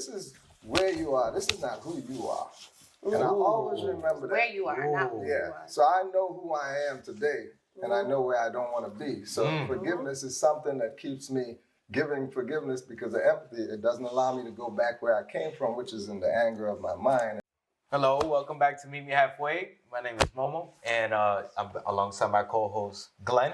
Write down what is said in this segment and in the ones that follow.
this is where you are. This is not who you are. And I always remember that. Where you are, not who you are. So I know who I am today, and I know where I don't want to be. So forgiveness is something that keeps me giving forgiveness because of empathy. It doesn't allow me to go back where I came from, which is in the anger of my mind. Hello, welcome back to Meet Me Halfway. My name is Momo, and I'm alongside my co-host Glenn.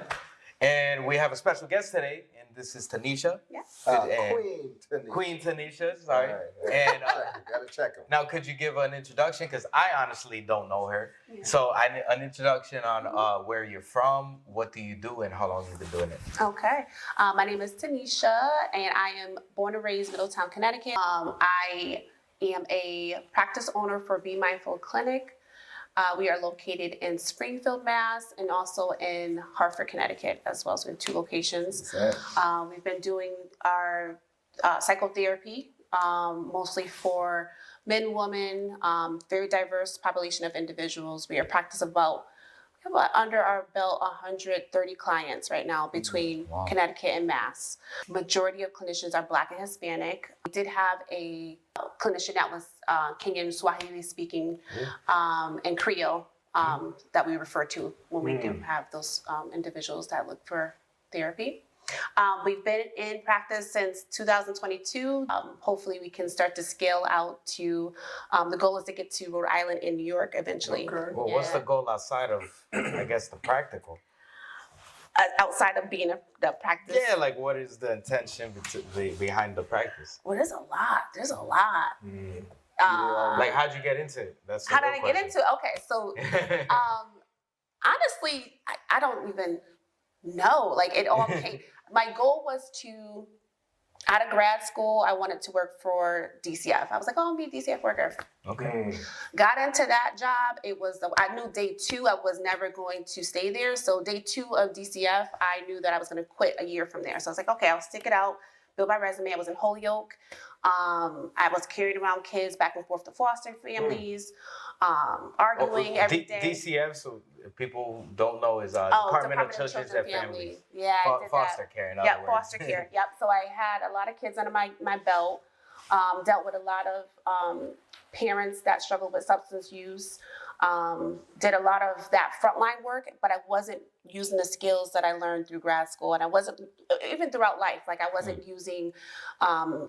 And we have a special guest today, and this is Tanisha. Yes. Queen Tanisha. Queen Tanisha, sorry. Right. And gotta check him. now, could you give an introduction? Because I honestly don't know her. Yeah. So an introduction on where you're from, what do you do, and how long you've been doing it. Okay. My name is Tanisha, and I am born and raised Middletown, Connecticut. I am a practice owner for Be Mindful Clinic. We are located in Springfield, Mass, and also in Hartford, Connecticut as well. So we have 2 locations. We've been doing our psychotherapy, mostly for men, women, very diverse population of individuals. We are practice about under our belt 130 clients right now between Connecticut and Mass. Majority of clinicians are Black and Hispanic. We did have a clinician that was Kenyan Swahili speaking and Creole that we refer to when we do have those individuals that look for therapy. We've been in practice since 2022. Hopefully we can start to scale out to, the goal is to get to Rhode Island and New York eventually. Okay. Well, what's the goal outside of, I guess, the practical? Outside of being the practice? Yeah, like what is the intention behind the practice? Well, there's a lot. There's a lot. Like, how'd you get into it? That's How did I get into it? Okay, so honestly, I don't even know. Like, it all came. My goal was to, out of grad school, I wanted to work for DCF. I was like, oh, I'll be a DCF worker. Okay. Got into that job. It was, I knew day 2, I was never going to stay there. So day 2 of DCF, I knew that I was going to quit a year from there. So I was like, okay, I'll stick it out, build my resume. I was in Holyoke. I was carrying around kids back and forth to foster families, arguing every day. DCF, so if people don't know, is Department of Children and Families. Yeah, I did foster that. care, in other words. Foster care. Yep. So I had a lot of kids under my belt. Dealt with a lot of parents that struggled with substance use. Did a lot of that frontline work, but I wasn't using the skills that I learned through grad school, and I wasn't, even throughout life, like I wasn't using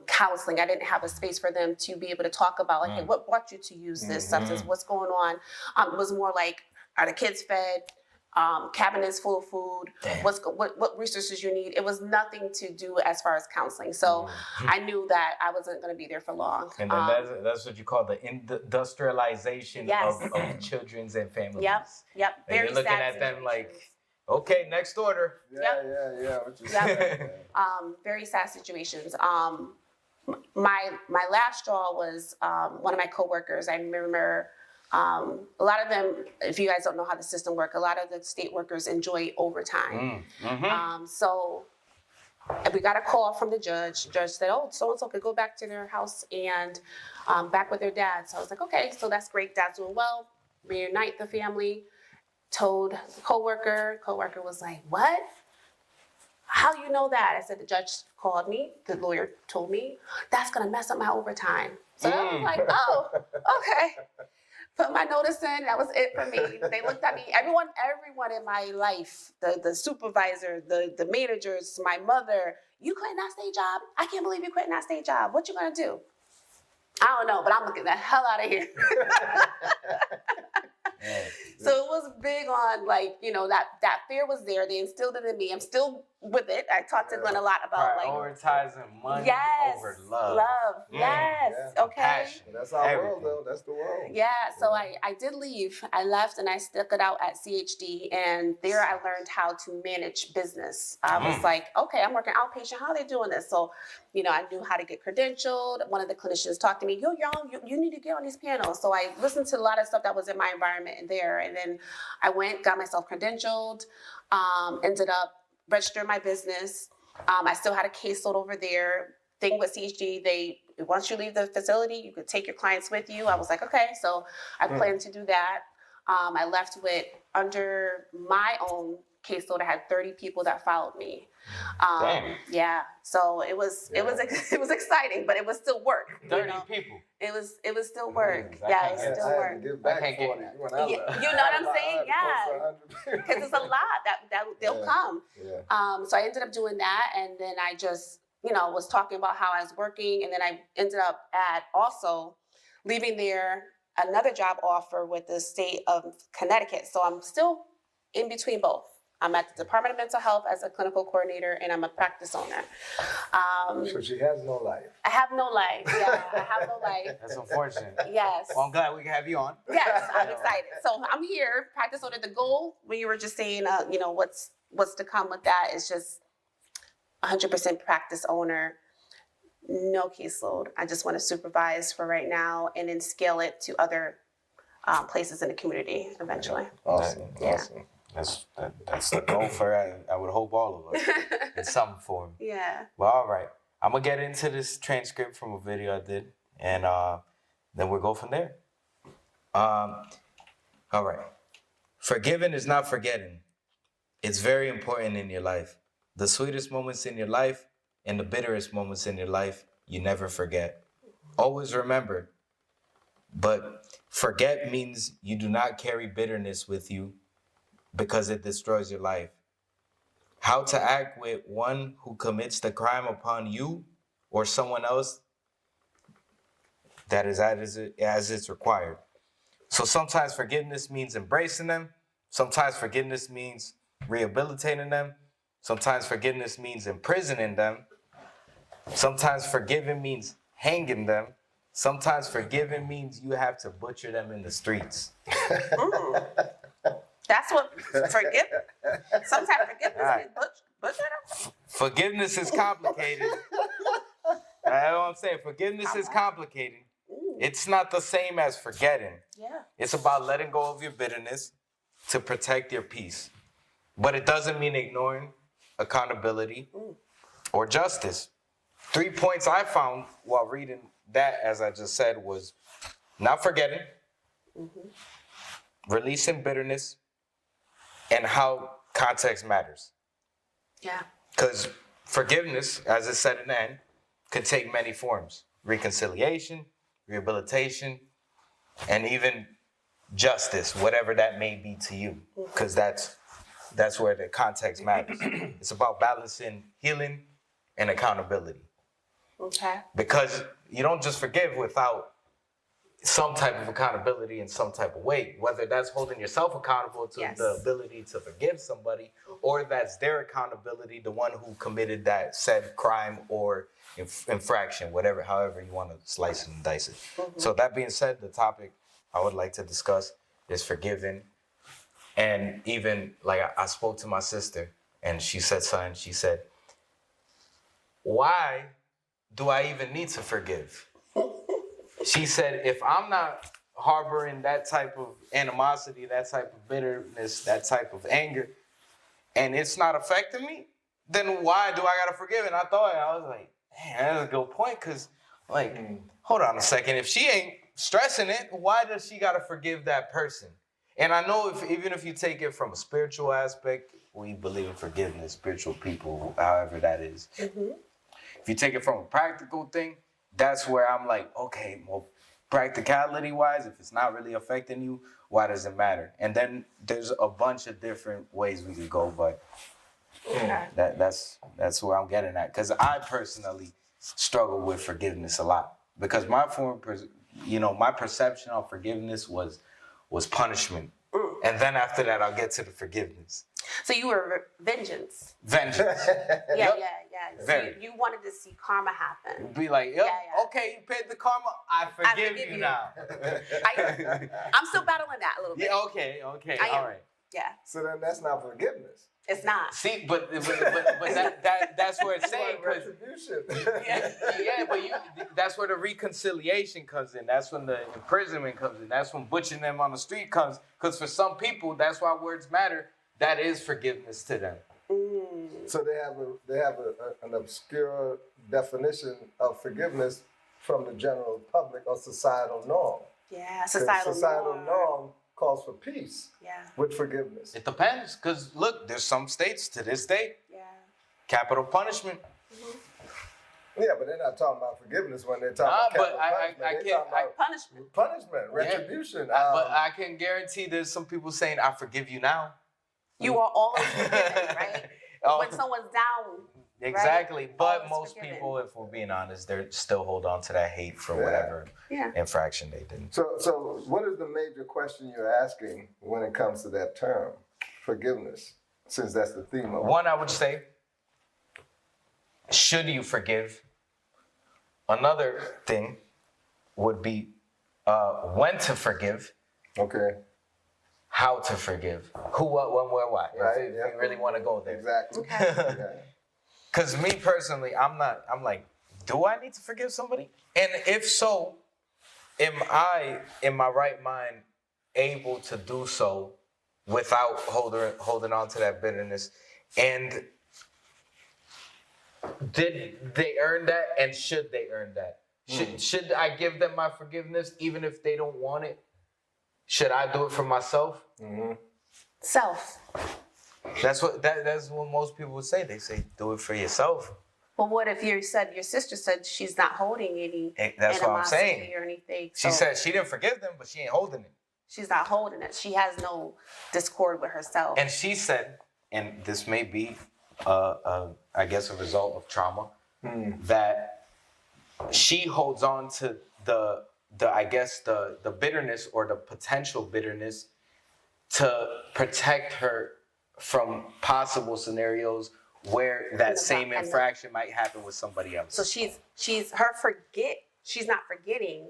counseling. I didn't have a space for them to be able to talk about, like, hey, what brought you to use this substance? What's going on? It was more like, are the kids fed? Cabinets full of food. What resources you need? It was nothing to do as far as counseling. So I knew that I wasn't going to be there for long. And then that's what you call the industrialization of children's and families. Yep. And you're looking at them like, okay, next order. Yeah. What you saying? Very sad situations. My last straw was one of my coworkers. I remember a lot of them, if you guys don't know how the system works, a lot of the state workers enjoy overtime. So we got a call from the judge. The judge said, oh, so-and-so could go back to their house and back with their dad. So I was like, okay, so that's great. Dad's doing well. Reunite the family. Told the coworker. Coworker was like, what? How you know that? I said, the judge called me. The lawyer told me. That's going to mess up my overtime. So I was like, oh, okay. Put my notice in. That was it for me. They looked at me. Everyone in my life, the supervisor, the managers, my mother, you quitting that state job? I can't believe you quitting that state job. What you gonna do? I don't know, but I'm looking the hell out of here. So it was big on, like, you know, that fear was there. They instilled it in me. I'm still with it. I talked to Glenn a lot about prioritizing money over love. Yes. Okay. Passion. That's our world, though. That's the world. Yeah. So I did leave. I left and I stuck it out at CHD, and there I learned how to manage business. I was like, okay, I'm working outpatient. How are they doing this? So, you know, I knew how to get credentialed. One of the clinicians talked to me, you're young, you need to get on these panels. So I listened to a lot of stuff that was in my environment and there. And then I went, got myself credentialed, ended up registering my business. I still had a caseload over there. Thing with CHG, once you leave the facility, you could take your clients with you. I was like, okay, so I planned to do that. I left with under my own caseload. I had 30 people that followed me. Damn. Yeah. So it was exciting, but it was still work. 30 people. It was still work. I Yeah, can't it was get still I had work. to give back I can't get 40 that. when I Yeah, left. you know what I'm saying? I had to post 100 Because it's a lot that they'll come. Yeah. So I ended up doing that, and then I just, was talking about how I was working, and then I ended up at also leaving there another job offer with the state of Connecticut. So I'm still in between both. I'm at the Department of Mental Health as a clinical coordinator, and I'm a practice owner. So she has no life. I have no life. Yeah, I have no life. That's unfortunate. Yes. Well, I'm glad we can have you on. Yes, I'm excited. So I'm here, practice owner. The goal, when you were just saying, what's to come with that is just 100% practice owner, no caseload. I just want to supervise for right now, and then scale it to other places in the community eventually. Awesome. Yeah. Awesome. That's the goal for I would hope all of us in some form. Yeah. Well, all right. I'm gonna get into this transcript from a video I did, and then we'll go from there. All right. Forgiving is not forgetting. It's very important in your life. The sweetest moments in your life and the bitterest moments in your life, you never forget. Always remember. But forget means you do not carry bitterness with you because it destroys your life. How to act with one who commits the crime upon you or someone else, that is as it's required. So sometimes forgiveness means embracing them. Sometimes forgiveness means rehabilitating them. Sometimes forgiveness means imprisoning them. Sometimes forgiving means hanging them. Sometimes forgiving means you have to butcher them in the streets. That's what forgive. Sometimes forgiveness Right. is butcher them. Forgiveness is complicated. That's what I'm saying. Forgiveness is complicated. It's not the same as forgetting. Yeah. It's about letting go of your bitterness to protect your peace. But it doesn't mean ignoring accountability or justice. 3 points I found while reading that, as I just said, was not forgetting, releasing bitterness, and how context matters. Yeah. Because forgiveness, as it said in the end, could take many forms. Reconciliation, rehabilitation, and even justice, whatever that may be to you. Because that's where the context matters. It's about balancing healing and accountability. Okay. Because you don't just forgive without some type of accountability in some type of way, whether that's holding yourself accountable to Yes. the ability to forgive somebody, or that's their accountability, the one who committed that said crime or infraction, however you want to slice and dice it. So that being said, the topic I would like to discuss is forgiving. And even like I spoke to my sister and she said something, she said, why do I even need to forgive? She said, if I'm not harboring that type of animosity, that type of bitterness, that type of anger, and it's not affecting me, then why do I gotta forgive? And I was like, man, that's a good point, because hold on a second. If she ain't stressing it, why does she gotta forgive that person? And I know even if you take it from a spiritual aspect, we believe in forgiveness, spiritual people, however that is. If you take it from a practical thing, that's where I'm like, okay, well, practicality-wise, if it's not really affecting you, why does it matter? And then there's a bunch of different ways we could go, but that's where I'm getting at. Because I personally struggle with forgiveness a lot. Because my perception of forgiveness was punishment. And then after that, I'll get to the forgiveness. So you were vengeance. Vengeance. Yeah. So Very. you wanted to see karma happen. Be like, yep, okay, you paid the karma, I forgive you now. I'm still battling that a little bit. Yeah, okay, I am. all right. Yeah. So then that's not forgiveness. It's not. See, but that's where it's saying, because Retribution. but that's where the reconciliation comes in. That's when the imprisonment comes in. That's when butchering them on the street comes. Because for some people, that's why words matter. That is forgiveness to them. So they have an obscure definition of forgiveness from the general public or societal norm. Yeah, 'Cause societal norm calls for peace with forgiveness. It depends, because look, there's some states to this day, capital punishment. Yeah, but they're not talking about forgiveness when they're talking about capital punishment. Punishment, retribution. But I can guarantee there's some people saying, I forgive you now. You are always forgiven, right? When someone's down. Exactly. Right? But Always most forgiven. people, if we're being honest, they still hold on to that hate for whatever infraction they did. So what is the major question you're asking when it comes to that term, forgiveness, since that's the theme of it? One, I would say, should you forgive? Another thing would be when to forgive. Okay. How to forgive. Who, what, when, where, why. Right. If you really want to go there. Exactly. Okay. Because me personally, I'm like, do I need to forgive somebody? And if so, am I, in my right mind, able to do so without holding on to that bitterness? And did they earn that? And should they earn that? Should I give them my forgiveness even if they don't want it? Should I do it for myself? Mm-hmm. Self. That's what most people would say. They say, do it for yourself. Well, what if your sister said she's not holding any That's what I'm animosity saying. or anything? She said she didn't forgive them, but she ain't holding it. She's not holding it. She has no discord with herself. And she said, and this may be, I guess, a result of trauma, that she holds on to the bitterness or the potential bitterness to protect her from possible scenarios where that same infraction might happen with somebody else. So she's not forgetting.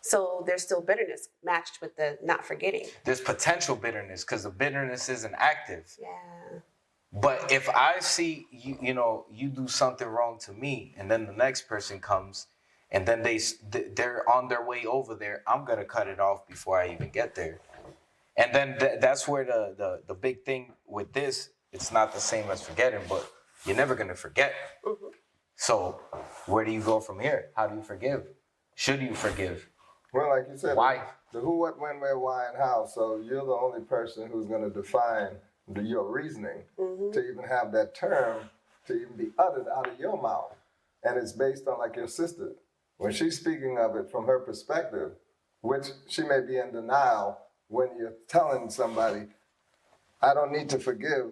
So there's still bitterness matched with the not forgetting. There's potential bitterness because the bitterness isn't active. Yeah. But if I see you do something wrong to me, and then the next person comes, and then they're on their way over there, I'm gonna cut it off before I even get there. And then that's where the big thing with this, it's not the same as forgetting, but you're never gonna forget. Mm-hmm. So where do you go from here? How do you forgive? Should you forgive? Well, like you said, Why? The who, what, when, where, why, and how. So you're the only person who's going to define your reasoning to even have that term to even be uttered out of your mouth. And it's based on, like your sister, when she's speaking of it from her perspective, which she may be in denial when you're telling somebody, I don't need to forgive,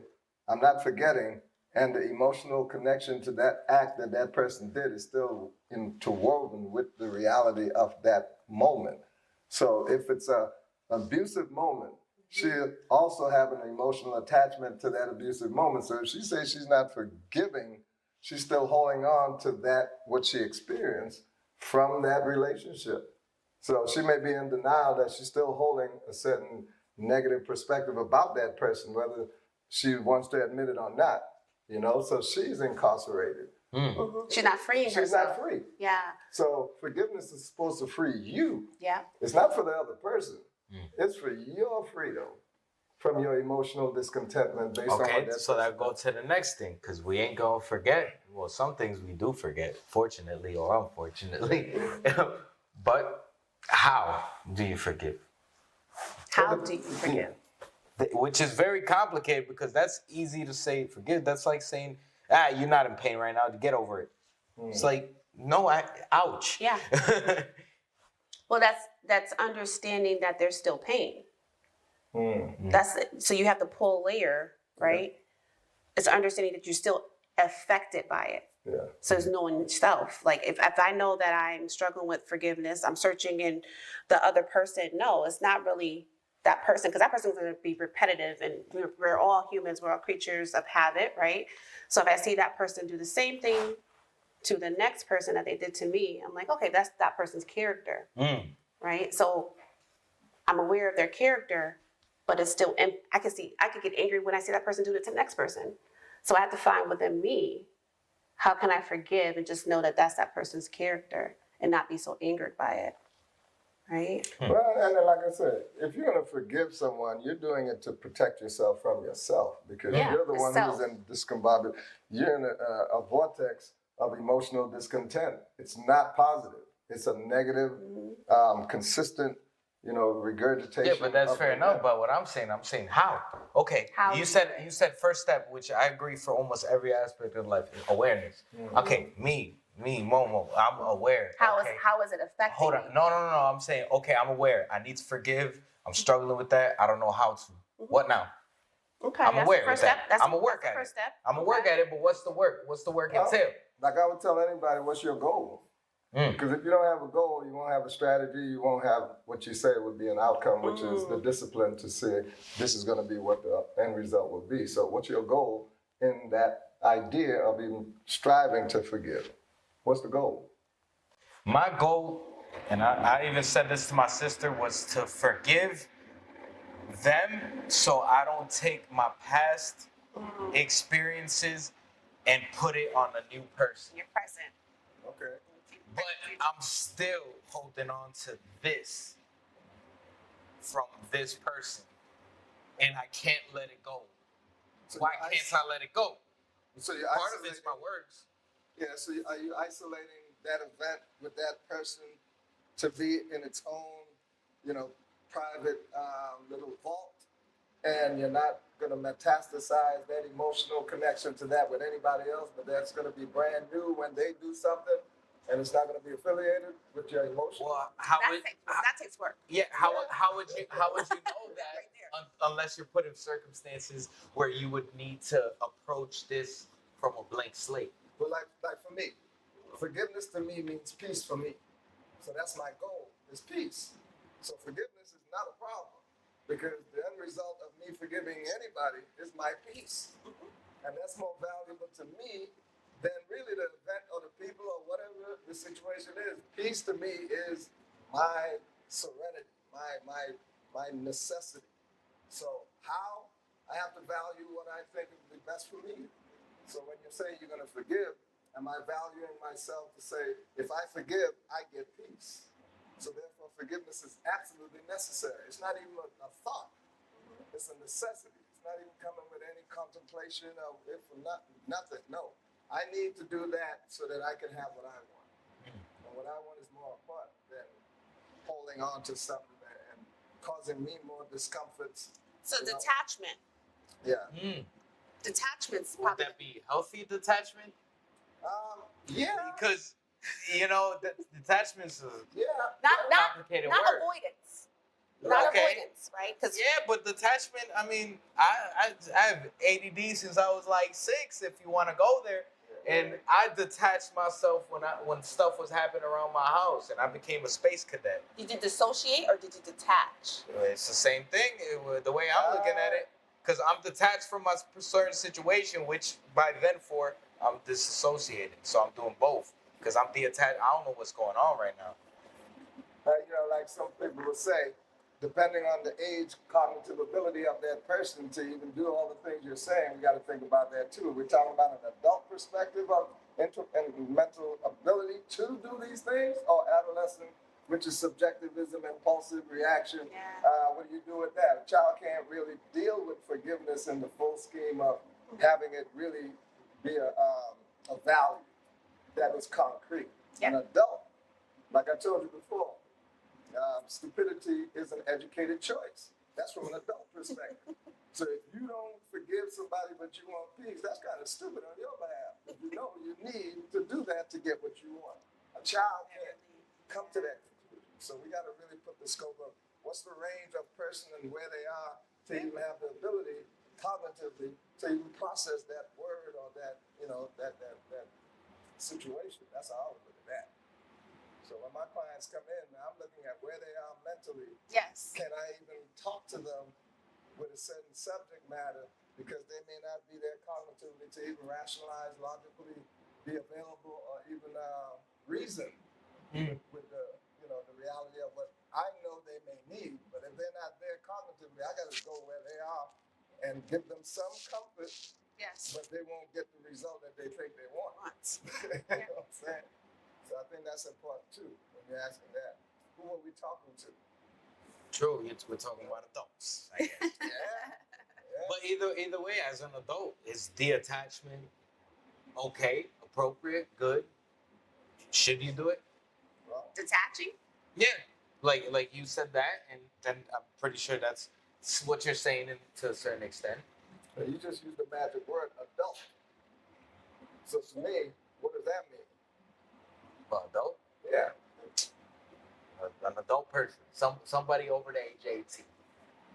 I'm not forgetting, and the emotional connection to that act that that person did is still interwoven with the reality of that moment. So if it's an abusive moment, she'll also have an emotional attachment to that abusive moment. So if she says she's not forgiving, she's still holding on to that, what she experienced from that relationship. So she may be in denial that she's still holding a certain negative perspective about that person, whether she wants to admit it or not. So she's incarcerated. She's not freeing herself. She's not free. Yeah. So forgiveness is supposed to free you. Yeah. It's not for the other person. It's for your freedom from your emotional discontentment based on what Okay, that so person that goes to the next thing, because we ain't gonna forget. Well, some things we do forget, fortunately or unfortunately. But how do you forgive? How do you forgive? Which is very complicated, because that's easy to say forgive. That's like saying, you're not in pain right now, get over it. It's like, no, ouch. Yeah. Well, that's understanding that there's still pain. So you have the pull layer, right? It's understanding that you're still affected by it. Yeah. So it's knowing yourself. Like if I know that I'm struggling with forgiveness, I'm searching in the other person. No, it's not really that person, because that person's going to be repetitive, and we're all humans. We're all creatures of habit, right? So if I see that person do the same thing to the next person that they did to me, I'm like, okay, that's that person's character, right? So I'm aware of their character, but it's still, I could get angry when I see that person do it to the next person. So I have to find within me, how can I forgive and just know that that's that person's character and not be so angered by it, right? Well, and then, like I said, if you're going to forgive someone, you're doing it to protect yourself from yourself, because you're the one who's in discombobulated. You're in a vortex of emotional discontent. It's not positive. It's a negative, consistent, regurgitation. Yeah, but that's of fair the enough. event. But what I'm saying how? Okay, How you to said do it. you said first step, which I agree for almost every aspect of life, awareness. Okay, me, Momo, I'm aware. How is Okay. it affecting Hold on. me? No. I'm saying, okay, I'm aware. I need to forgive. I'm struggling with that. I don't know how to. What now? Okay, I'm that's aware the first with step. that. I'm gonna work that's at the first it. step. I'm gonna work at it, but what's the work? What's the work entail? Like I would tell anybody, what's your goal? Because if you don't have a goal, you won't have a strategy, you won't have what you say would be an outcome, which is the discipline to say this is going to be what the end result will be. So what's your goal in that idea of even striving to forgive? What's the goal? My goal, and I even said this to my sister, was to forgive them so I don't take my past experiences and put it on a new person. Your present. Okay. But I'm still holding on to this from this person. And I can't let it go. So Why can't I let it go? So you're Part of it's isolating. my words. Yeah. So are you isolating that event with that person to be in its own, private little vault, and you're not going to metastasize that emotional connection to that with anybody else, but that's going to be brand new when they do something, and it's not going to be affiliated with your emotions. Well, That takes work. Yeah, how would you know that Right there. unless you're put in circumstances where you would need to approach this from a blank slate? But like for me, forgiveness to me means peace for me. So that's my goal, is peace. So forgiveness is not a problem because the end result of me forgiving anybody is my peace. And that's more valuable to me than really the event or the people or whatever the situation is. Peace to me is my serenity, my necessity. So how? I have to value what I think would be best for me. So when you say you're going to forgive, am I valuing myself to say, if I forgive, I get peace? So therefore, forgiveness is absolutely necessary. It's not even a thought. It's a necessity. It's not even coming with any contemplation of if or not, nothing. No. I need to do that so that I can have what I want. And what I want is more important than holding on to something and causing me more discomforts. So detachment. Yeah. Detachment's Would probably that be healthy detachment? Yeah. Because detachment's a not complicated not word. avoidance. Not Okay. avoidance, right? Because Yeah, but detachment, I mean, I have ADD since I was like 6, if you want to go there. And I detached myself when stuff was happening around my house, and I became a space cadet. did you dissociate or did you detach? It's the same thing, the way I'm looking at it. Because I'm detached from my certain situation, which by then I'm disassociated. So I'm doing both. Because I'm detached. I don't know what's going on right now. Like some people will say, depending on the age, cognitive ability of that person to even do all the things you're saying, we got to think about that too. We're talking about an adult perspective of and mental ability to do these things, or adolescent, which is subjectivism, impulsive reaction. Yeah. What do you do with that? A child can't really deal with forgiveness in the full scheme of having it really be a value that is concrete. Yeah. An adult, like I told you before, stupidity is an educated choice. That's from an adult perspective. So if you don't forgive somebody but you want peace, that's kind of stupid on your behalf. But you know you need to do that to get what you want. A child can't come to that conclusion. So we got to really put the scope of what's the range of person and where they are to even have the ability cognitively to even process that word or that that situation. That's how I would look at that. So when my clients come in, I'm looking at where they are mentally. Yes. Can I even talk to them with a certain subject matter because they may not be there cognitively to even rationalize, logically be available, or even reason with the reality of what I know they may need. But if they're not there cognitively, I got to go where they are and give them some comfort. Yes. But they won't get the result that they think they want. You know what I'm saying? So I think that's important too when you're asking that. Who are we talking to? True, we're talking about adults, I guess. Yeah. But either way, as an adult, is detachment okay, appropriate, good? Should you do it? Well, Detaching? Yeah. like you said that, and then I'm pretty sure that's what you're saying to a certain extent. But you just used the magic word, adult. So to me, what does that mean? Adult, Yeah. an adult person, somebody over the age of 18.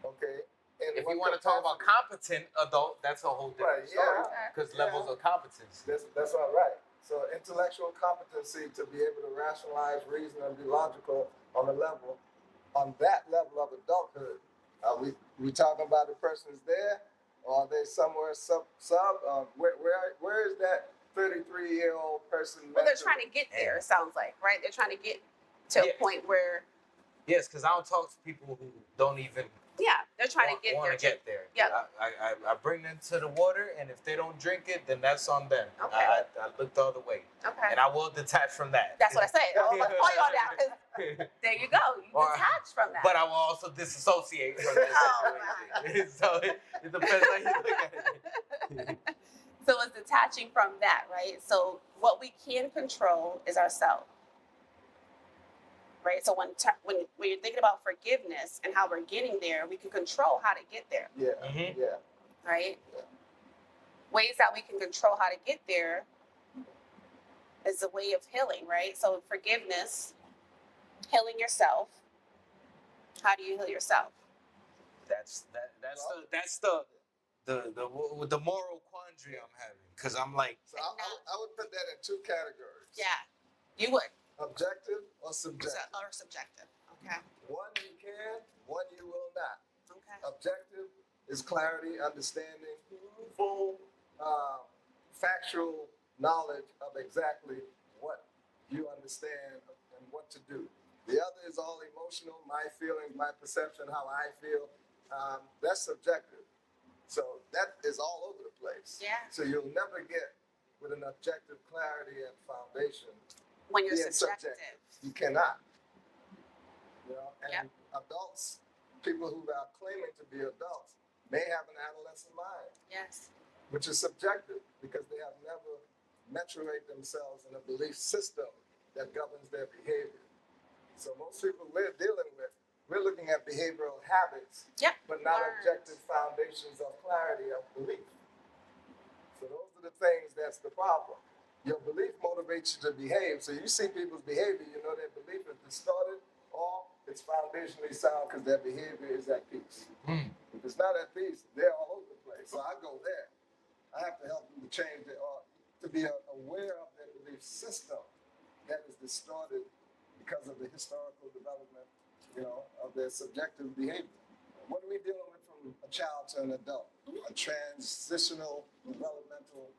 Okay. And If what you want to talk about capacity? competent adult, that's a whole different Right, story yeah. because Yeah. levels of competence. That's all right. So intellectual competency to be able to rationalize, reason, and be logical on that level of adulthood. Are we talking about the person is there, or are they somewhere sub? Where is that 33-year-old person? Well, they're trying to get there. It sounds like, right? They're trying to get to a point where. Yes, because I don't talk to people who don't even. Yeah, they're trying to get there. Want to get there. Yeah. I bring them to the water, and if they don't drink it, then that's on them. Okay. I look the other way. Okay. And I will detach from that. That's what I say. Oh, let's call you on that. 'Cause there you go. You detach from that. But I will also disassociate from that situation. So it depends how you look at it. So it's detaching from that, right? So what we can control is ourselves. Right? So when you're thinking about forgiveness and how we're getting there, we can control how to get there. Yeah. Mm-hmm. Yeah. Right? Yeah. Ways that we can control how to get there is a way of healing, right? So forgiveness, healing yourself. How do you heal yourself? That's the moral quandary I'm having, because I'm like, So I would put that in two categories. Yeah, you would. Objective or subjective. Or subjective. Okay. One you can, one you will not. Okay. Objective is clarity, understanding, full factual knowledge of exactly what you understand and what to do. The other is all emotional, my feelings, my perception, how I feel. That's subjective. So that is all over the place. Yeah. So you'll never get with an objective clarity and foundation. When you're being subjective. You cannot. You know, and Yep. adults, people who are claiming to be adults, may have an adolescent mind, Yes. which is subjective because they have never metrate themselves in a belief system that governs their behavior. So most people we're dealing with, we're looking at behavioral habits, Yep. but not Learned. objective foundations of clarity of belief. So those are the things that's the problem. Your belief motivates you to behave. So you see people's behavior, you know their belief is distorted or it's foundationally sound because their behavior is at peace. If it's not at peace, they're all over the place. So I go there. I have to help them to change their, to be aware of their belief system that is distorted because of the historical development, you know, of their subjective behavior. What are we dealing with from a child to an adult? A transitional developmental,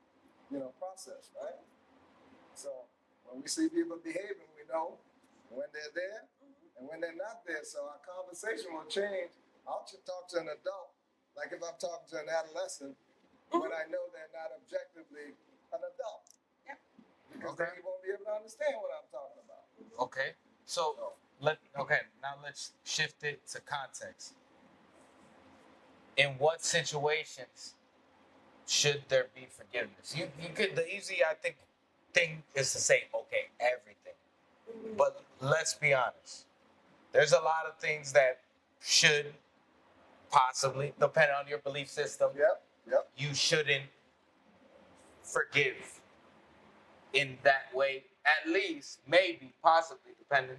you know, process, right? So when we see people behaving, we know when they're there and when they're not there. So our conversation will change. I'll talk to an adult like if I'm talking to an adolescent when I know they're not objectively an adult. Yep. Because they won't be able to understand what I'm talking about. okay, so now let's shift it to context. In what situations should there be forgiveness? You could, the easy I think thing is to say, okay, everything. But let's be honest. There's a lot of things that should possibly, depending on your belief system, Yep. you shouldn't forgive in that way. At least, maybe, possibly, depending.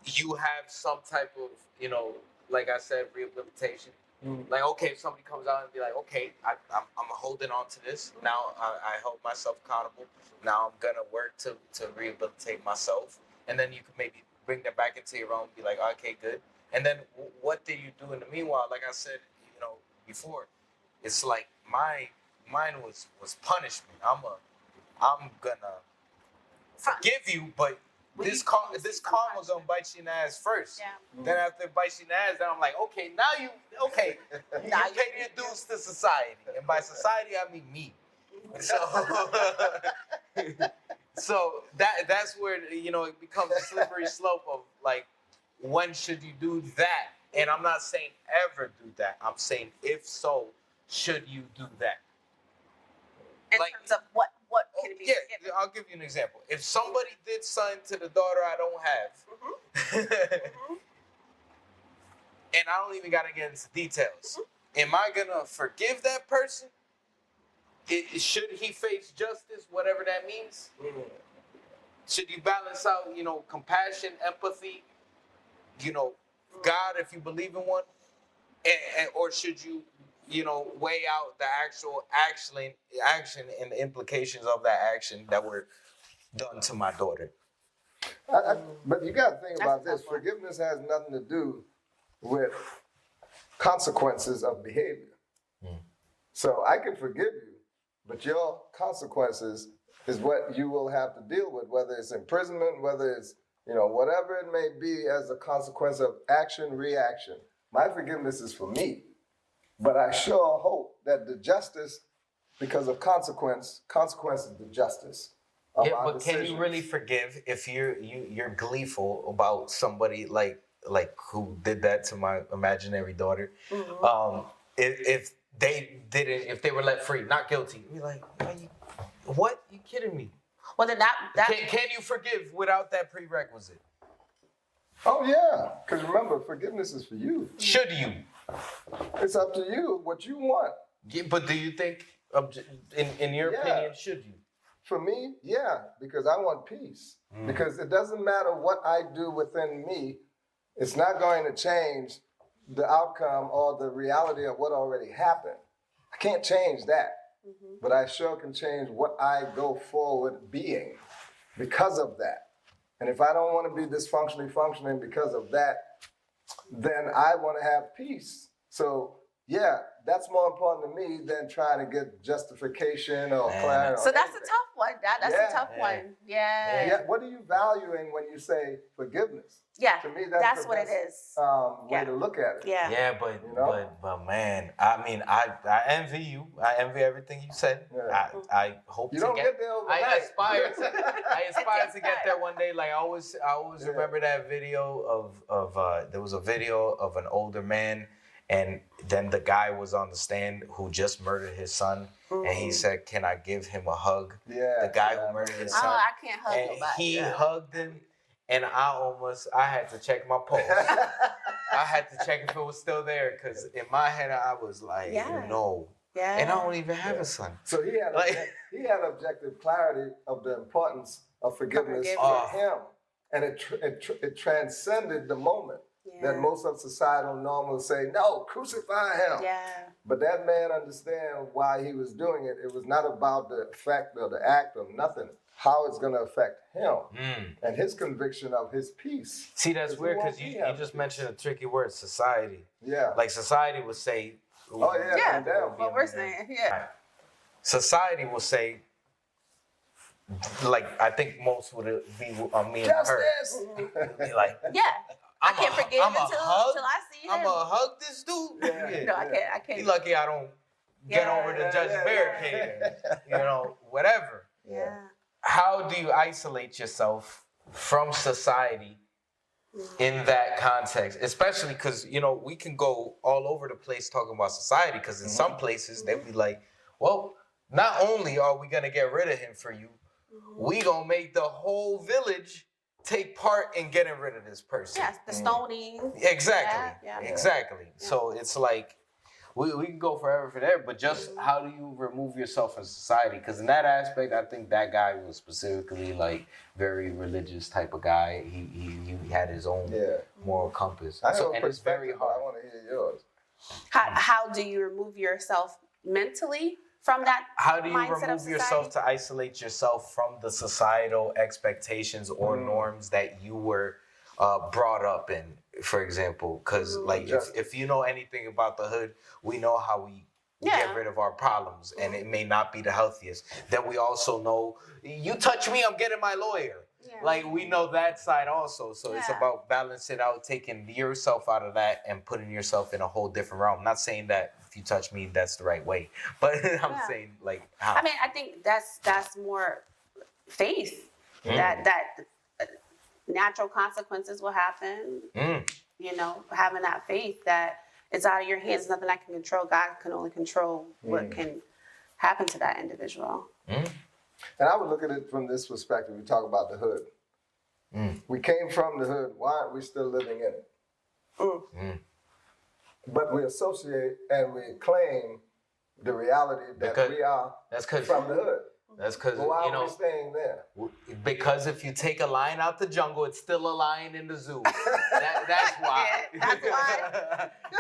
You have some type of, you know, like I said, rehabilitation. Like, okay, if somebody comes out and be like, okay, I'm holding on to this. Now I hold myself accountable. Now I'm gonna work to rehabilitate myself. And then you can maybe bring them back into your own, be like, okay, good. And then what did you do in the meanwhile? Like I said, you know, before, it's like mine was punishment. I'm gonna forgive you, but this karma's gonna bite you in the ass first. Yeah. Then after it bites you in the ass, then I'm like, okay, now you pay your dues to society. And by society, I mean me. So that's where, you know, it becomes a slippery slope of like, when should you do that? And I'm not saying ever do that. I'm saying if so, should you do that? In Like- terms of what what can it be forgiven? I'll give you an example. If somebody did something to the daughter I don't have, and I don't even gotta get into details, am I gonna forgive that person? Should he face justice, whatever that means? Should you balance out, compassion, empathy, God, if you believe in one, or should you, weigh out the actual action and the implications of that action that were done to my daughter? But you got to think about That's a this. tough one. Forgiveness has nothing to do with consequences of behavior. So I can forgive you, but your consequences is what you will have to deal with, whether it's imprisonment, whether it's, whatever it may be as a consequence of action, reaction. My forgiveness is for me, but I sure hope that the justice, because of consequence is the justice. Yeah, but can you really forgive if you're gleeful about somebody like who did that to my imaginary daughter? If they were let free, not guilty, you're like, what? You kidding me? Well, then that Can you forgive without that prerequisite? Oh yeah, because remember, forgiveness is for you. Should you? It's up to you what you want. Yeah, but do you think, in your opinion, should you? For me, yeah, because I want peace. Because it doesn't matter what I do within me, it's not going to change the outcome or the reality of what already happened. I can't change that, but I sure can change what I go forward being because of that. And if I don't want to be dysfunctionally functioning because of that, then I want to have peace. So yeah, that's more important to me than trying to get justification or clarity. So that's a tough one. That's a tough Yeah. one. Yeah. Yeah, what are you valuing when you say forgiveness? Yeah. To me, That's the what it best, is. way to look at it. Yeah. Yeah, but man, I mean, I envy you. I envy everything you said. Yeah. I hope You to don't get there overnight. I aspire to get time. there one day. Like I always remember that video of there was a video of an older man, and then the guy was on the stand who just murdered his son, and he said, "Can I give him a hug?" Yeah. The guy who murdered his son. Oh, I can't hug And nobody. he hugged him, and I had to check my pulse. I had to check if it was still there, because in my head I was like, no. Yeah. And I don't even have a son. So he had objective clarity of the importance of forgiveness Forgiveness. for him, and it transcended the moment that most of societal norms say, no, crucify him. Yeah. But that man understand why he was doing it. It was not about the effect or the act or nothing. How it's going to affect him and his conviction of his peace. See, that's weird, because you just mentioned a tricky word, society. Yeah. Like society would say. Oh yeah. Yeah. Condemn. What we're saying. Yeah. Society will say, like, I think most would be on me and her. Justice. Be like, Yeah. I can't forgive him until I see him. I'm gonna hug this dude. Yeah. No, I can't. He lucky I don't get over the judge's barricade. Whatever. Yeah. How do you isolate yourself from society in that context? Especially because, we can go all over the place talking about society, because in some places they'd be like, well, not only are we going to get rid of him for you, we going to make the whole village take part in getting rid of this person. Yes, the stoning. Exactly. Yeah. Exactly. Yeah. So it's like, we can go forever for there, but just how do you remove yourself from society? Because in that aspect, I think that guy was specifically like very religious type of guy. He had his own moral compass. And it's very hard. I want to hear yours. How do you remove yourself mentally from that? How do you mindset of remove yourself to isolate yourself from the societal expectations or norms that you were brought up in? For example, because like if you know anything about the hood, we know how we get rid of our problems, and it may not be the healthiest. Then we also know, you touch me, I'm getting my lawyer. Yeah. Like we know that side also. So it's about balancing out, taking yourself out of that and putting yourself in a whole different realm. Not saying that if you touch me, that's the right way, but I'm saying like how. I mean, I think that's more faith that natural consequences will happen. Having that faith that it's out of your hands, nothing I can control. God can only control what can happen to that individual. And I would look at it from this perspective. We talk about the hood. We came from the hood. Why aren't we still living in it? But we associate and we claim the reality that we are from the hood. That's because, Well, why are we staying there? Because if you take a lion out the jungle, it's still a lion in the zoo. That's why.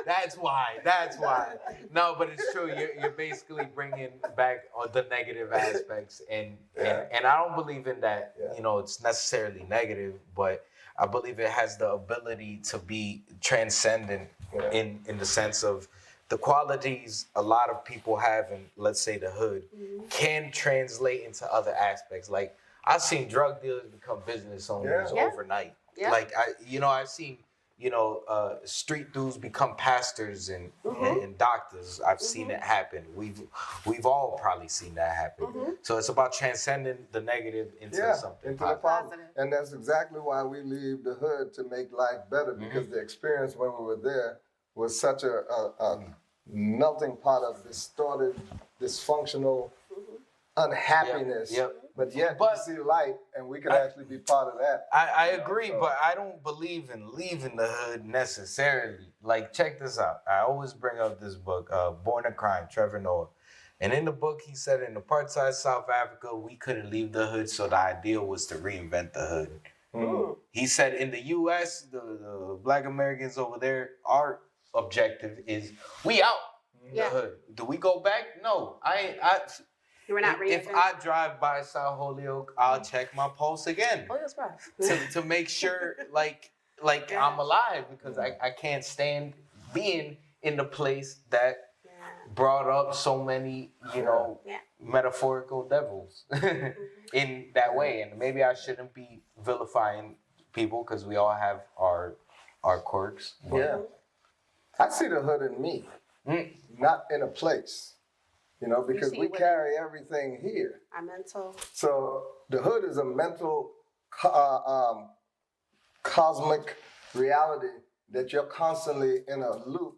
That's why. That's why. No, but it's true. You're basically bringing back the negative aspects, and I don't believe in that. Yeah. It's necessarily negative, but I believe it has the ability to be transcendent in the sense of the qualities a lot of people have in, let's say, the hood, can translate into other aspects. Like, I've seen drug dealers become business owners overnight. Yeah. Like, I've seen, street dudes become pastors and doctors. I've seen it happen. We've all probably seen that happen. So it's about transcending the negative into something into the positive. And that's exactly why we leave the hood, to make life better, because the experience when we were there was such a melting pot of distorted, dysfunctional unhappiness. But yet we see light, and we can actually be part of that. I agree, but I don't believe in leaving the hood necessarily. Like, check this out. I always bring up this book, Born a Crime, Trevor Noah. And in the book, he said in apartheid South Africa, we couldn't leave the hood, so the ideal was to reinvent the hood. He said in the U.S., the Black Americans over there, our objective is we out the hood. Do we go back? No. We're not if I drive by South Holyoke, I'll check my pulse again. Oh, that's rough. to make sure like I'm alive, because I can't stand being in the place that brought up so many, metaphorical devils in that way. And maybe I shouldn't be vilifying people, because we all have our quirks. Yeah. I see the hood in me, not in a place, because we carry everything here. Our mental. So the hood is a mental, cosmic reality that you're constantly in a loop,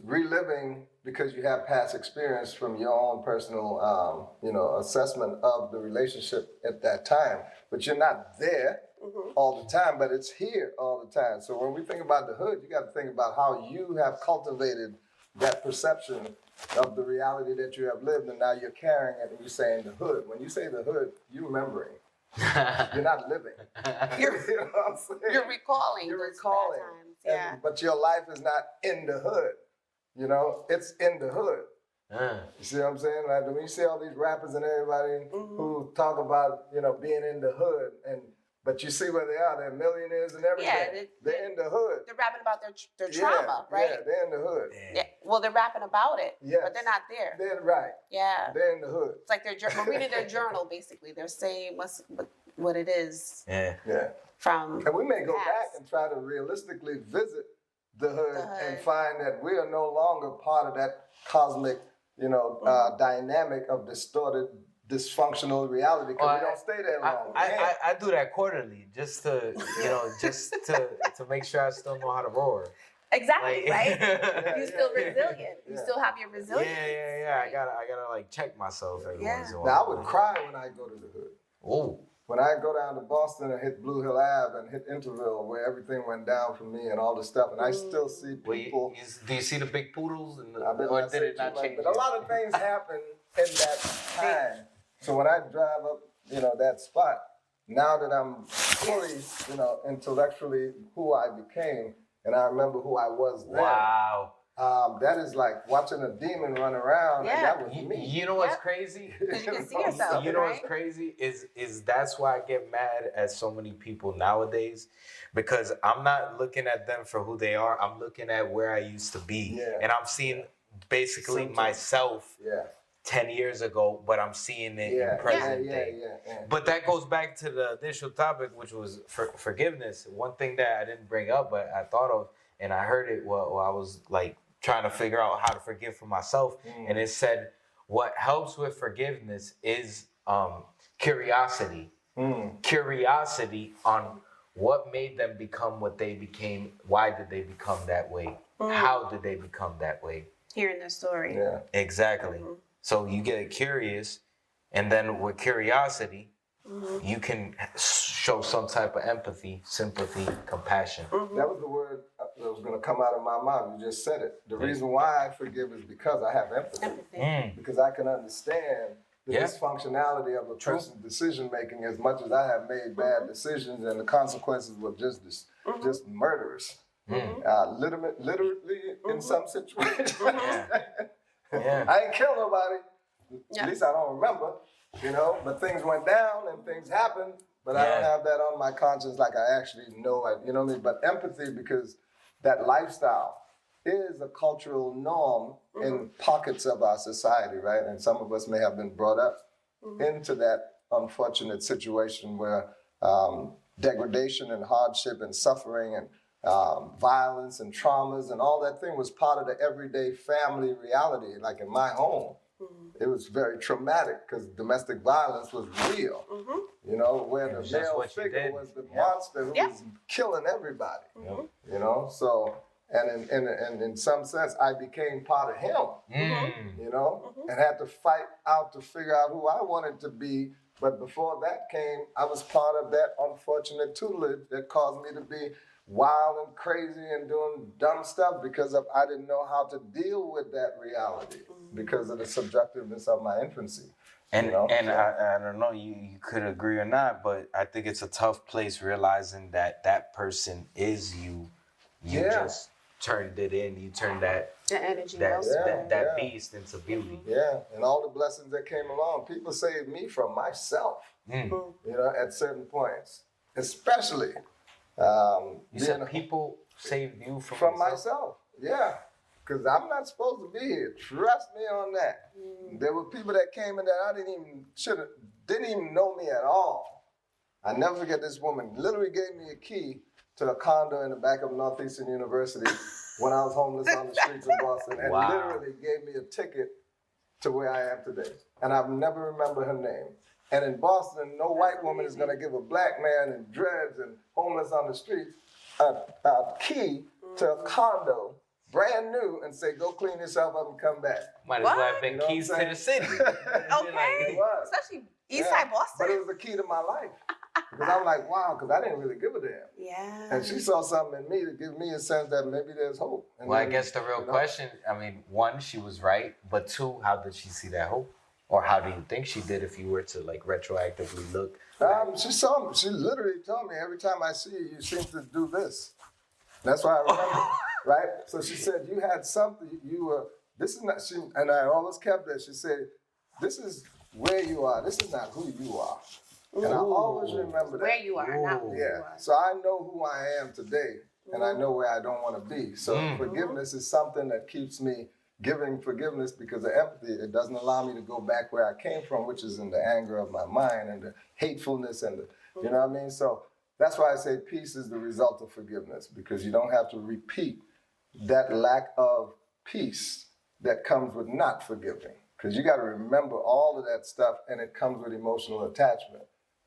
reliving, because you have past experience from your own personal, assessment of the relationship at that time. But you're not there all the time, but it's here all the time. So when we think about the hood, you got to think about how you have cultivated that perception of the reality that you have lived, and now you're carrying it, and you're saying the hood. When you say the hood, you're remembering. You're not living. You know what I'm saying? You're recalling. You're recalling. Times. But your life is not in the hood. It's in the hood. You see what I'm saying? Like, when you see all these rappers and everybody who talk about, being in the hood, but you see where they are. They're millionaires and everything. Yeah, they're in the hood. They're rapping about their trauma, right? Yeah, they're in the hood. Yeah. Well, they're rapping about it, but they're not there. They're right. Yeah. They're in the hood. It's like we're reading their journal, basically. They're saying what it is. Yeah. From and we may go past. back and try to realistically visit the hood and find that we are no longer part of that cosmic, dynamic of distorted, dysfunctional reality, because we don't stay there long. I do that quarterly, just to to make sure I still know how to roar. Exactly, right? You're still resilient. You still have your resilience. Yeah. I gotta like check myself every once in a while. Now, I would cry when I go to the hood. Oh. When I go down to Boston and hit Blue Hill Ave and hit Interville, where everything went down for me and all this stuff, and I still see people. Do you see the big poodles? Or did it not change? But a lot of things happen in that time. So when I drive up, that spot, now that I'm fully, intellectually who I became, and I remember who I was then. Wow. That is like watching a demon run around, and that was me. You know what's crazy? Because you can see yourself. You know what's crazy is that's why I get mad at so many people nowadays, because I'm not looking at them for who they are. I'm looking at where I used to be, and I'm seeing basically myself 10 years ago, but I'm seeing it in present day. But that goes back to the initial topic, which was forgiveness. One thing that I didn't bring up, but I thought of, and I heard it while I was like trying to figure out how to forgive for myself. And it said, what helps with forgiveness is curiosity. Curiosity on what made them become what they became. Why did they become that way? How did they become that way? Hearing their story. Yeah. Exactly. So you get curious, And then with curiosity, you can show some type of empathy, sympathy, compassion. That was the word that was going to come out of my mouth. You just said it. The reason why I forgive is because I have empathy. Because I can understand the dysfunctionality of a person's decision making as much as I have made bad decisions, and the consequences were just murderous. Literally in some situations. I ain't killed nobody. At least I don't remember, but things went down and things happened, but I don't have that on my conscience like I actually know it, you know what I mean? But empathy, because that lifestyle is a cultural norm in pockets of our society, right? And some of us may have been brought up into that unfortunate situation where degradation and hardship and suffering and violence and traumas and all that thing was part of the everyday family reality. Like in my home, it was very traumatic because domestic violence was real, where the male figure was the monster who was killing everybody, so, and in some sense, I became part of him, and had to fight out to figure out who I wanted to be. But before that came, I was part of that unfortunate tutelage that caused me to be wild and crazy and doing dumb stuff because I didn't know how to deal with that reality because of the subjectiveness of my infancy. And I don't know, you could agree or not, but I think it's a tough place realizing that person is you. You just turned it in. You turned that energy, that beast into beauty. Yeah, and all the blessings that came along. People saved me from myself, at certain points, especially. You said people saved you from myself. Yeah, because I'm not supposed to be here. Trust me on that. There were people that came in that I didn't even know me at all. I never forget this woman literally gave me a key to a condo in the back of Northeastern University when I was homeless on the streets of Boston, and literally gave me a ticket to where I am today. And I've never remembered her name. And in Boston, no white woman is going to give a black man in dreads and homeless on the streets a key to a condo, brand new, and say, go clean yourself up and come back. Might as well have been keys to the city. Okay, especially East Side Boston. But it was the key to my life. Because I'm like, wow, because I didn't really give a damn. Yeah. And she saw something in me to give me a sense that maybe there's hope. And well, I guess the real question, one, she was right, but two, how did she see that hope? Or how do you think she did if you were to retroactively look? She literally told me, every time I see you, you seem to do this. That's why I remember, right? So she said, you had something, this is not, and I always kept that. She said, this is where you are. This is not who you are. And I always remember that. Where you are, not who you are. So I know who I am today, and I know where I don't want to be. So forgiveness is something that keeps me giving forgiveness because of empathy. It doesn't allow me to go back where I came from, which is in the anger of my mind and the hatefulness and the, you know what I mean? So that's why I say peace is the result of forgiveness, because you don't have to repeat that lack of peace that comes with not forgiving. Because you got to remember all of that stuff, and it comes with emotional attachment.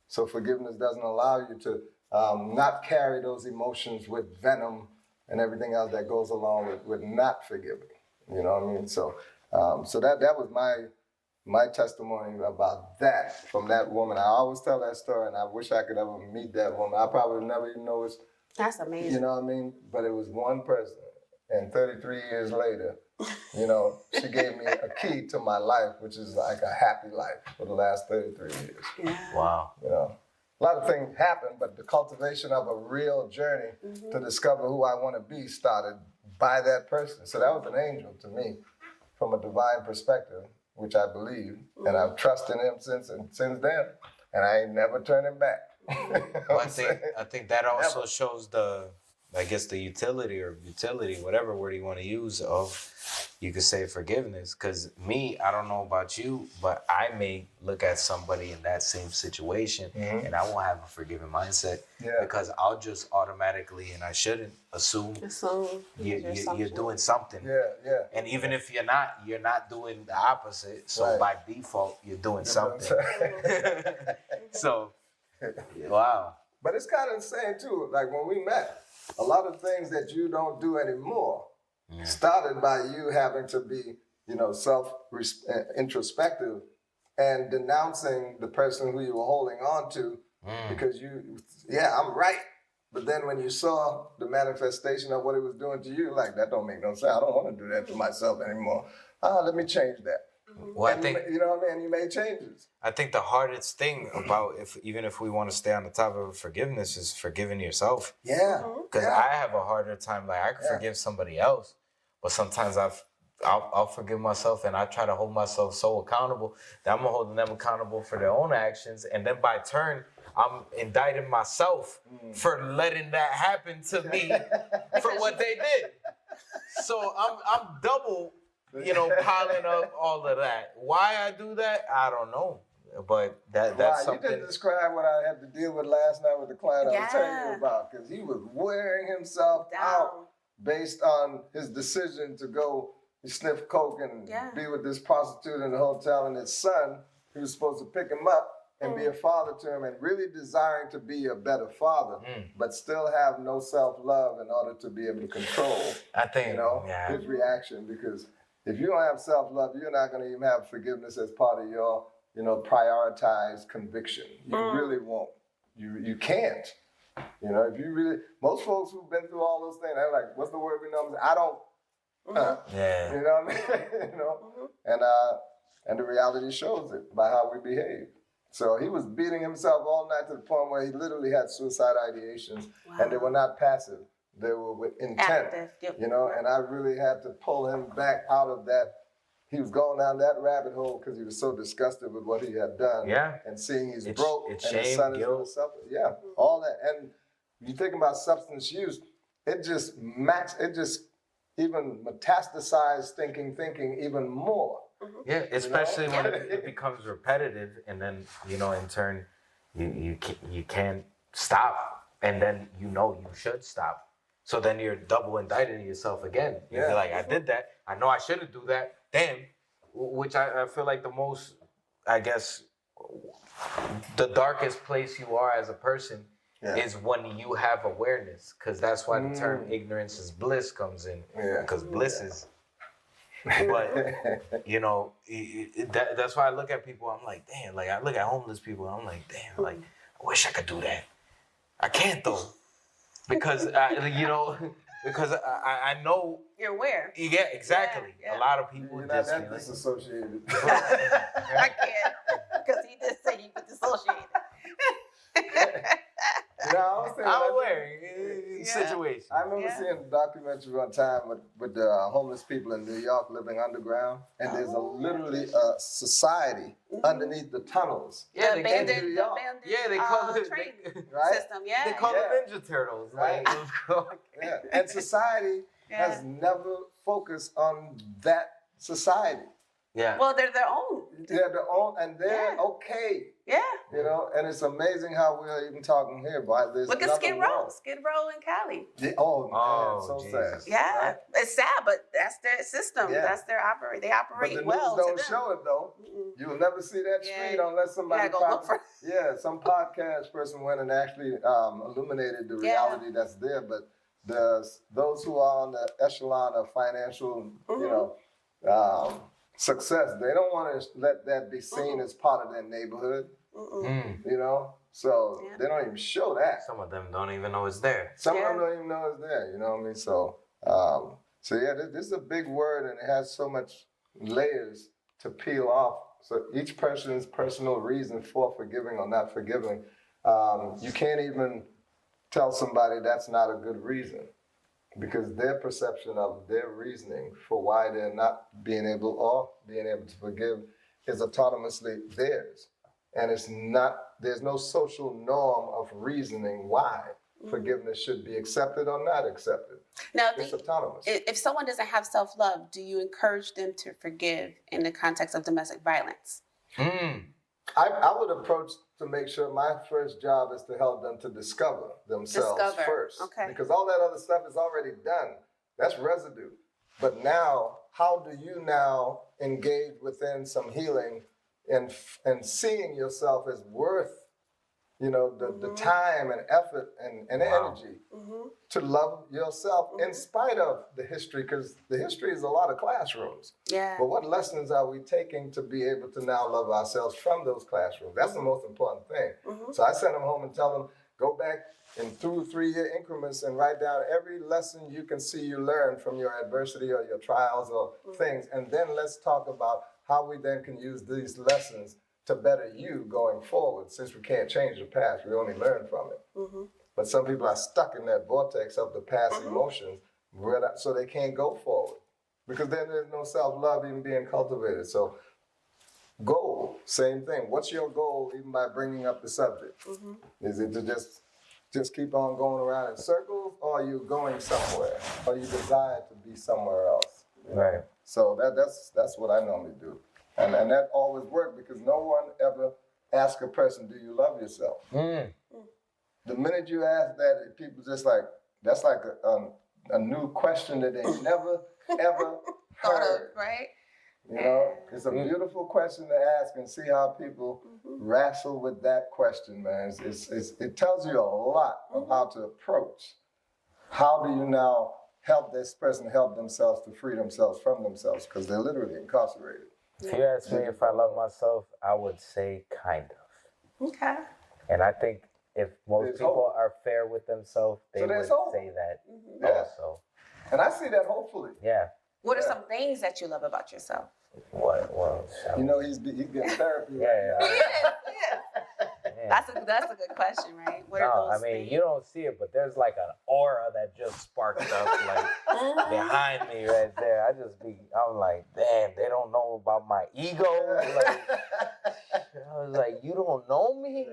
So forgiveness doesn't allow you to not carry those emotions with venom and everything else that goes along with not forgiving. You know what I mean? So that was my testimony about that from that woman. I always tell that story, and I wish I could ever meet that woman. I probably never even know it's. That's amazing. You know what I mean? But it was one person, and 33 years later, she gave me a key to my life, which is like a happy life for the last 33 years. Yeah. Wow. A lot of things happen, but the cultivation of a real journey to discover who I want to be started by that person. So that was an angel to me from a divine perspective, which I believe, and I've trusted him since then, and I ain't never turning back. Well, I think that also shows the utility, whatever word you want to use, of, you could say, forgiveness. Because me, I don't know about you, but I may look at somebody in that same situation and I won't have a forgiving mindset because I'll just automatically, and I shouldn't, assume you're doing something. Yeah. And even if you're not doing the opposite. So by default, you're doing something. So, wow. But it's kind of insane too. Like when we met, a lot of things that you don't do anymore started by you having to be, self-introspective and denouncing the person who you were holding on to because I'm right. But then when you saw the manifestation of what it was doing to you, like, that don't make no sense. I don't want to do that to myself anymore. Let me change that. Well, and you know what I mean? You made changes. I think the hardest thing about even if we want to stay on the topic of forgiveness is forgiving yourself. Yeah. Because I have a harder time. Like, I can forgive somebody else, but sometimes I'll forgive myself, and I try to hold myself so accountable that I'm holding them accountable for their own actions, and then by turn I'm indicting myself for letting that happen to me for what they did. So I'm double, piling up all of that. Why I do that, I don't know. But that's something. You didn't describe what I had to deal with last night with the client I was telling you about, because he was wearing himself out based on his decision to go sniff coke and be with this prostitute in the hotel, and his son, who was supposed to pick him up and be a father to him, and really desiring to be a better father, but still have no self-love in order to be able to control, I think, his reaction. Because if you don't have self-love, you're not going to even have forgiveness as part of your, prioritized conviction. You really won't. You can't. If you really, most folks who've been through all those things, they're like, what's the word we know? I don't. You know what I mean? And the reality shows it by how we behave. So he was beating himself all night to the point where he literally had suicide ideations, and they were not passive; they were with intent. Active, and I really had to pull him back out of that. He was going down that rabbit hole because he was so disgusted with what he had done, and seeing he's broke and his son is going to suffer. All that. And you think about substance use, it just even metastasized thinking even more. Yeah, especially when it becomes repetitive, and then in turn, you can't stop, and then you should stop. So then you're double indicting yourself again. You're like, I did that. I know I shouldn't do that. Damn, which I feel like the most, I guess, the darkest place you are as a person is when you have awareness, because that's why the term ignorance is bliss comes in, because bliss is. But that's why I look at people. I'm like, damn. Like, I look at homeless people. I'm like, damn. Like, I wish I could do that. I can't though, because because I know you're aware. Yeah, exactly. A lot of people you're not that disassociated. I can't, because he did say you could dissociate. I'm aware. Situation. I remember seeing a documentary one time with the homeless people in New York living underground, and there's literally a society underneath the tunnels. Yeah, the abandoned they call it train right? system. They call it Ninja Turtles. Right. And society has never focused on that society. Yeah. Well, they're their own. They're their own, and they're okay. Yeah. And it's amazing how we're even talking here about this. Look at Skid Row in Cali. Yeah. Man, so sad. Yeah, right? It's sad, but that's their system. Yeah. That's their operate. They operate but the well. news don't show it though. You will never see that street unless somebody. Some podcast person went and actually illuminated the reality that's there. But those who are on the echelon of financial, success, they don't want to let that be seen as part of their neighborhood. So they don't even show that. Some of them don't even know it's there. Some of them don't even know it's there. You know what I mean? So this is a big word, and it has so much layers to peel off. So each person's personal reason for forgiving or not forgiving, you can't even tell somebody that's not a good reason, because their perception of their reasoning for why they're not being able to forgive is autonomously theirs. And there's no social norm of reasoning why forgiveness should be accepted or not accepted. Now, it's autonomous. If someone doesn't have self-love, do you encourage them to forgive in the context of domestic violence? I would approach to make sure my first job is to help them to discover themselves first. Okay. Because all that other stuff is already done. That's residue. But now, how do you now engage within some healing and seeing yourself as worth the time and effort and energy to love yourself in spite of the history, because the history is a lot of classrooms. Yeah. But what lessons are we taking to be able to now love ourselves from those classrooms? That's the most important thing. So I send them home and tell them, go back in 2 3-year increments and write down every lesson you can see you learn from your adversity or your trials or things. And then let's talk about how we then can use these lessons to better you going forward. Since we can't change the past, we only learn from it. But some people are stuck in that vortex of the past emotions, so they can't go forward. Because then there's no self-love even being cultivated. So goal, same thing. What's your goal even by bringing up the subject? Is it to just keep on going around in circles, or are you going somewhere? Or you desire to be somewhere else? Right. So that's what I normally do. And that always worked, because no one ever asks a person, do you love yourself? The minute you ask that, people just like, that's like a new question that they never, ever Thought of, heard. right? It's a beautiful question to ask, and see how people wrestle with that question, man. It tells you a lot of how to approach. How do you now help this person help themselves to free themselves from themselves, because they're literally incarcerated. If you ask me if I love myself, I would say kind of. Okay. And I think if most There's people hope. are fair with themselves, they So would there's hope. say that Yeah. also. And I see that hopefully. Yeah. What are some things that you love about yourself? What? Well, He's getting therapy. yeah. That's a good question, right? What are No, those I mean, things? you don't see it, but there's like an aura that just sparked up like behind me right there. I'm like, damn, they don't know about my ego. Like, I was like, you don't know me?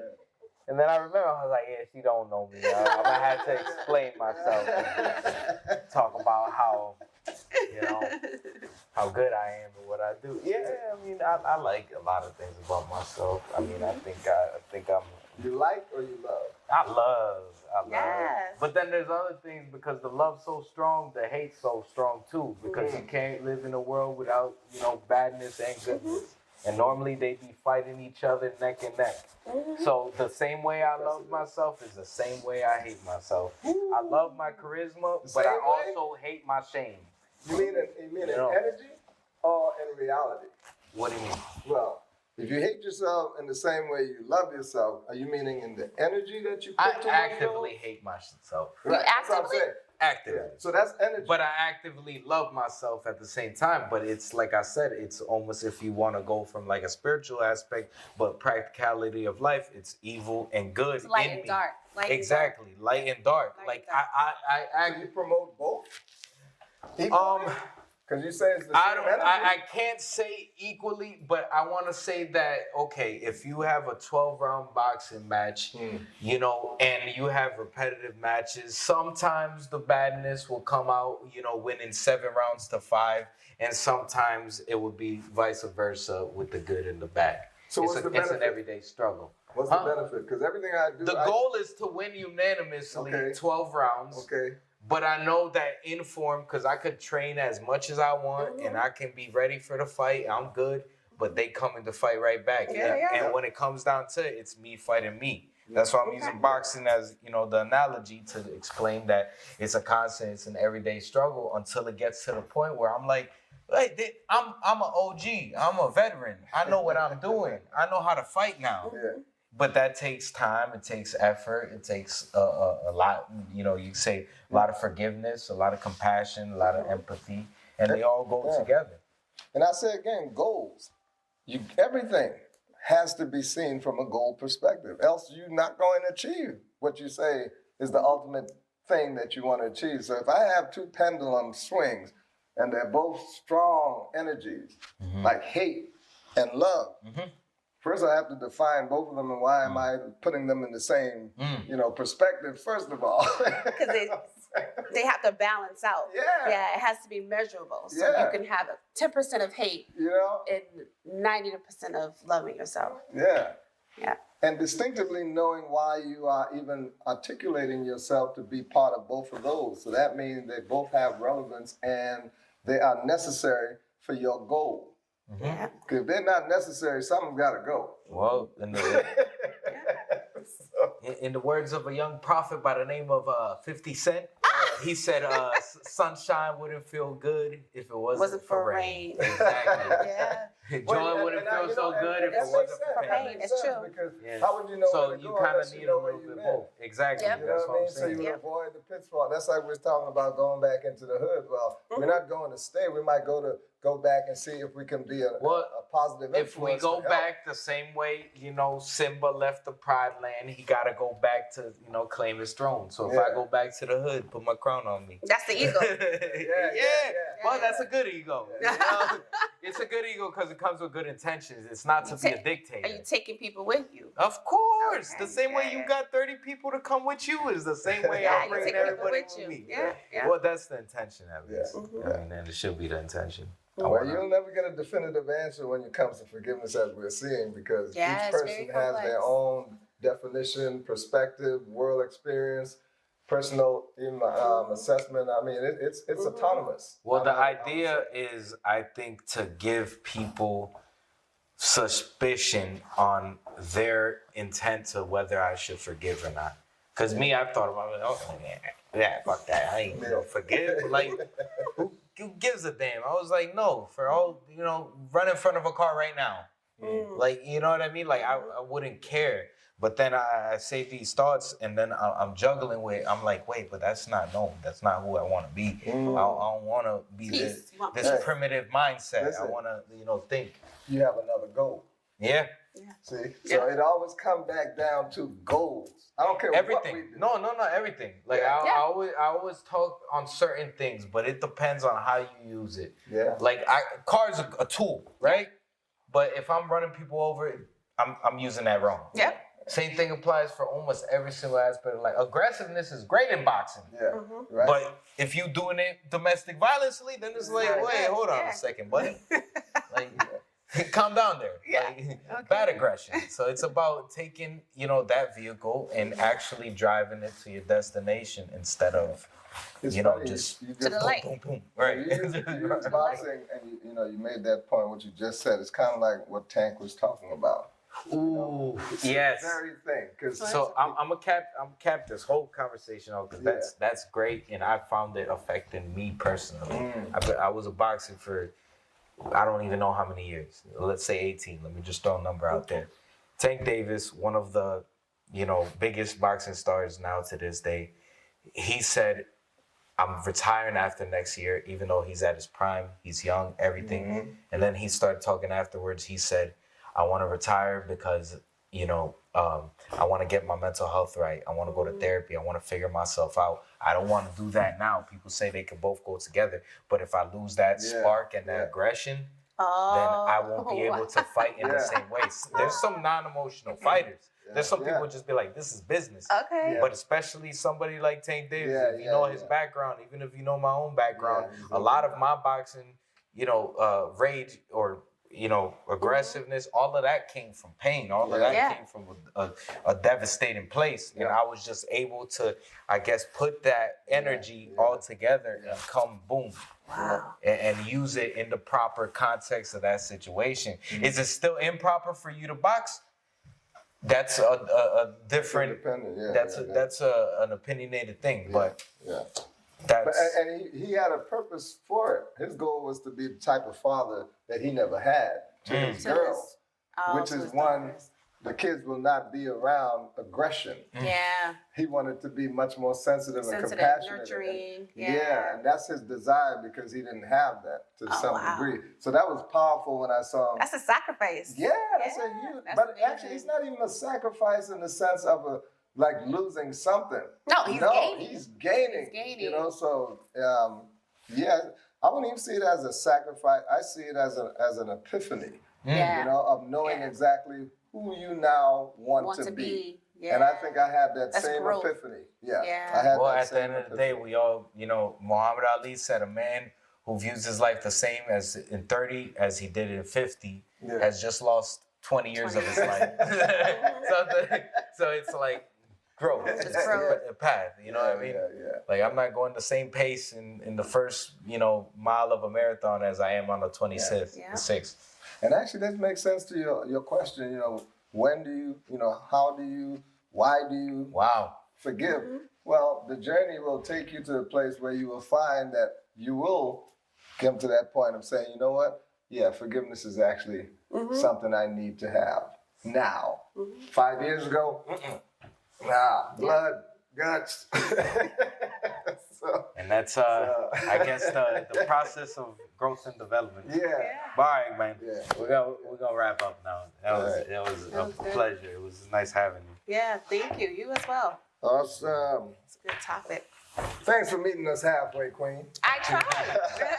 And then I remember, I was like, yeah, she don't know me. I'm gonna have to explain myself and talk about how good I am and what I do. Yeah, I mean, I like a lot of things about myself. I mean, I think I'm. You like or you love? I love. Yes. But then there's other things, because the love's so strong, the hate's so strong too. Because you can't live in a world without, badness and goodness. And normally they be fighting each other neck and neck. So the same way I love myself is the same way I hate myself. I love my charisma, but I also hate my shame. You mean in energy or in reality? What do you mean? Well, if you hate yourself in the same way you love yourself, are you meaning in the energy that you put I towards actively those? hate myself. Right, that's what I'm actively? saying. Actively. Yeah. So that's energy. But I actively love myself at the same time. But it's like I said, it's almost, if you want to go from like a spiritual aspect, but practicality of life, it's evil and good. It's light in and me. dark. Exactly, light and dark. Light Like and dark. Do you promote both? Because you say it's the I same don't. energy. I can't say equally, but I want to say that if you have a 12-round boxing match, and you have repetitive matches, sometimes the badness will come out, winning 7 rounds to 5, and sometimes it would be vice versa with the good and the bad. So what's the benefit? It's an everyday struggle. What's the benefit? Because everything I do, The goal is to win unanimously 12 rounds. Okay. But I know that in form, because I could train as much as I want and I can be ready for the fight. I'm good, but they come in to fight right back. And when it comes down to it, it's me fighting me. That's why I'm using boxing as, the analogy to explain that it's a constant, it's an everyday struggle until it gets to the point where I'm like, I'm an OG. I'm a veteran. I know what I'm doing. I know how to fight now. Yeah. But that takes time, it takes effort, it takes a lot, you say a lot of forgiveness, a lot of compassion, a lot of empathy, and they all go together. And I say again, goals. Everything has to be seen from a goal perspective, else you're not going to achieve what you say is the ultimate thing that you want to achieve. So if I have 2 pendulum swings and they're both strong energies, like hate and love, first, I have to define both of them, and why am I putting them in the same, perspective? First of all, Because they have to balance out. Yeah. It has to be measurable. So Yeah. you can have 10% of hate and 90% of loving yourself. Yeah. Yeah. And distinctively knowing why you are even articulating yourself to be part of both of those. So that means they both have relevance and they are necessary for your goal. Yeah. Because if they're not necessary, something's got to go. Well, and So in the words of a young prophet by the name of 50 Cent, he said, sunshine wouldn't feel good if it wasn't for rain. Exactly. Yeah. Joy wouldn't feel so good if it wasn't for pain. It's true. Because Yeah. how would you know So where to you go kind unless of you need know a where little you've bit been? both. Exactly. Yep. You know That's what I mean? I'm So you saying. would avoid the pitfall. That's like we was talking about going back into the hood. Well, we're not going to stay. We might go back and see if we can be a positive influence. If we go back the same way, Simba left the Pride Land, he got to go back to, claim his throne. So if I go back to the hood, put my crown on me. That's the ego. Yeah. Well, that's a good ego. It's a good ego because it comes with good intentions. It's not to be a dictator. Are you taking people with you? Of course. Okay, The same way you got 30 people to come with you is the same way I'm bringing everybody with me. Yeah. Well, that's the intention at least. Yeah. I mean, and it should be the intention. Well, you'll never get a definitive answer when it comes to forgiveness, as we're seeing, because each person has their own definition, perspective, world experience, personal assessment. I mean, it's autonomous. Well, the idea is, I think, to give people suspicion on their intent to whether I should forgive or not. Because I've thought about it. Yeah, fuck that. I ain't gonna forgive. Like, who gives a damn? I was like, no, for all, run in front of a car right now. Like, you know what I mean? Like, I wouldn't care. But then I say these thoughts, and then I'm juggling with, I'm like, wait, but that's not who I want to be. I don't want to be this primitive mindset. I want to, think. You have another goal. Yeah. See? So it always comes back down to goals. I don't care everything. what we do. No, everything. Like, I always talk on certain things, but it depends on how you use it. Yeah. Like, car's a tool, right? But if I'm running people over, I'm using that wrong. Yeah. Same thing applies for almost every single aspect of life. Aggressiveness is great in boxing. Yeah. Right. But if you doing it domestic violently, then it's like, wait, hold on a second, buddy. Like, calm down there. Like, bad aggression. So it's about taking, that vehicle and actually driving it to your destination instead of, it's just to the light. boom, boom. Right. You use boxing, and you made that point. What you just said, it's kind of like what Tank was talking about. Ooh, yes. The very thing. So I'm cap this whole conversation off because that's great, and I found it affecting me personally. I was a boxer for I don't even know how many years. Let's say 18. Let me just throw a number out there. Tank Davis, one of the biggest boxing stars now to this day, he said, I'm retiring after next year, even though he's at his prime. He's young, everything. And then he started talking afterwards. He said, I want to retire because, I want to get my mental health right. I want to go to therapy. I want to figure myself out. I don't want to do that now. People say they can both go together. But if I lose that spark and that aggression, then I won't be able to fight in the same way. There's some non-emotional fighters. There's some people just be like, this is business. Okay. But especially somebody like Tank Davis, if you know his background, even if you know my own background, a lot of my boxing, rage or aggressiveness, all of that came from pain. All of that came from a devastating place. And I was just able to, I guess, put that energy all together and come boom. And use it in the proper context of that situation. Is it still improper for you to box? That's a different. That's an opinionated thing, but and he had a purpose for it. His goal was to be the type of father that he never had to his girls, which is one. The kids will not be around aggression. Yeah. He wanted to be much more sensitive and compassionate. Nurturing. And that's his desire because he didn't have that to some degree. So that was powerful when I saw him. That's a sacrifice. Yeah, that's a huge. But actually, it's not even a sacrifice in the sense of losing something. No, he's gaining. He's gaining. So I wouldn't even see it as a sacrifice. I see it as an epiphany. Of knowing exactly who you now want to be. And I think I had that same epiphany. Well, at the end of the day, we all, Muhammad Ali said a man who views his life the same as in 30 as he did in 50 has just lost 20 years of his life. So it's like growth. It's a path, what I mean? Like, I'm not going the same pace in the first, mile of a marathon as I am on the 26th. And actually, that makes sense to your question. When do you, how do you why do you Wow. forgive? Well, the journey will take you to a place where you will find that you will come to that point of saying, you know what? Yeah, forgiveness is actually something I need to have now. 5 years ago, blood, guts. And that's I guess the process of growth and development. Yeah. All right, man. Yeah. We're gonna wrap up now. That was a good. pleasure. It was nice having you. Yeah, thank you. You as well. Awesome. It's a good topic. Thanks for meeting us halfway, Queen. I tried.